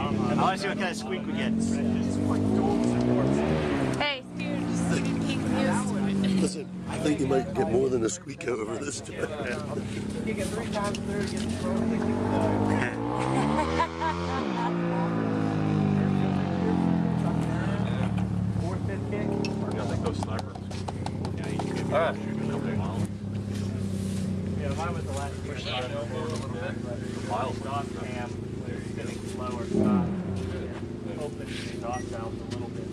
I want to see what kind of squeak we get. Hey, dude, just keep being used to it. Listen, I think you might get more than a squeak out over this time. You get 3 times through, you get the throw, you get fourth, fifth kick. I think those snipers. Yeah, you can All right. Yeah, mine was the last year. Shot over a little bit, but exhaust cam spinning slower. Open the exhaust valve a little bit.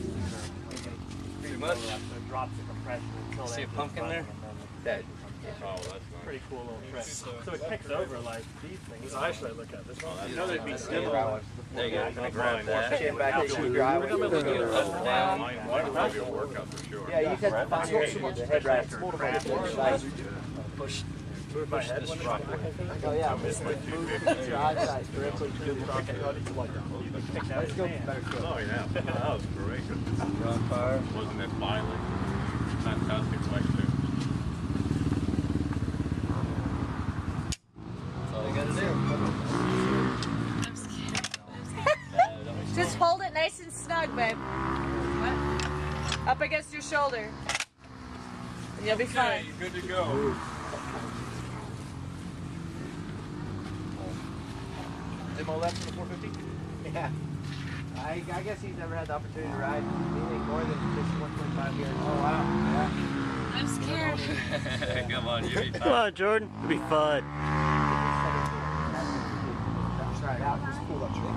Too much? So it drops the compression until See a that pumpkin there? That. Oh, that's nice. Pretty cool little trick. So it kicks over like these things. This eye should I look at this one? You know they'd be There similar. you go. I'm gonna grab that. Chin back, they shoot dry. Mine would be a workout for sure. Yeah, you just have to find the head right. Push. Move my head when it's right. Oh yeah. Move Your eyesight directly to the Let's go for better kill. Oh yeah, that was great. On fire. Wasn't it violent? Fantastic lecture. That's all you gotta do. I'm scared. Just hold it nice and snug, babe. What? Up against your shoulder. And you'll be fine. You're good to go. Demo left for the 450? Yeah. I guess he's never had the opportunity to ride anything more than just 125 here. Oh wow. Yeah. I'm scared. Come on, you be Come fine. on, Jordan. It'll be fun. Try it out. Just pull that tree.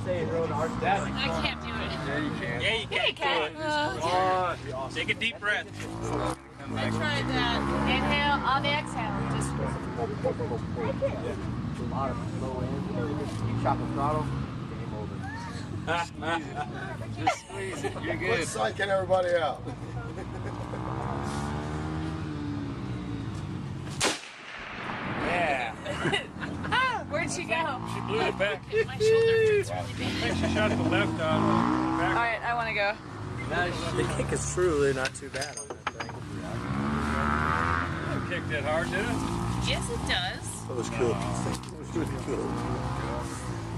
Say it rode hard down. I can't do it. Yeah, you can. Yeah, you Yeah, you can. Take a deep breath. I tried that. Inhale on the exhale. Just A lot of low end. You chop the throttle. Game over. Just squeeze it. You're good. Let's psych everybody out. Yeah. where'd she go? She blew it back. My shoulder hurts really I bad. think she shot the left out. All right, I want to go. The kick is truly not too bad on that thing. It kicked it hard, did it? Yes, it does. That was cool. That was really cool.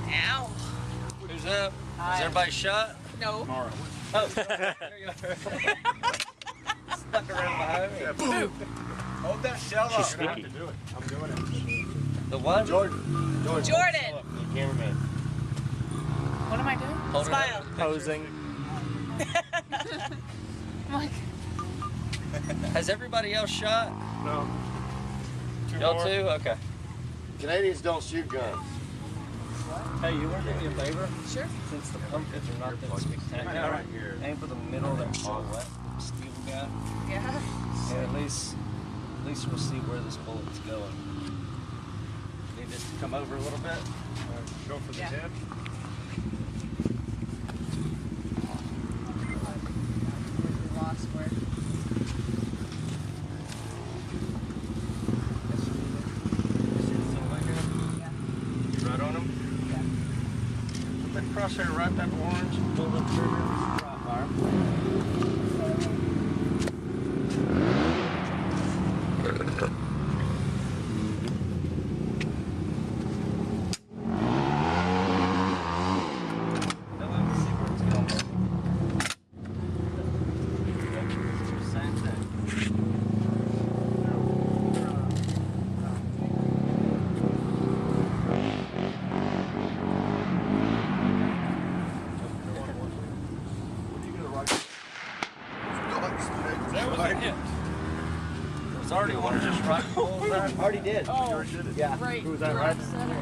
Ow. Who's up? Is everybody shot? No. Moira. Oh, there you are. Stuck around behind me. Hold that shell up. She's sneaky. Do it. I'm doing it. The what? Jordan. Jordan. Cameraman. What am I doing? Hold her Smile. up. Posing. I'm like, Has everybody else shot? No. Y'all too? Okay. Canadians don't shoot guns. Hey, you want to do me a favor? sure. Since the pumpkins are not that spectacular, Right here. aim for the middle of that silhouette steel guy. Yeah. And at least we'll see where this bullet's going. Need this to come over a little bit. Go for the Yeah. tip. Lost where. Right on him? Yeah. Put that crosshair right that orange, pull the trigger, dry fire. Now let me see where it's going. Same thing. That was a hit. It was already one just right. Already did. Oh, Yeah. right. Who was that, You're right? off center.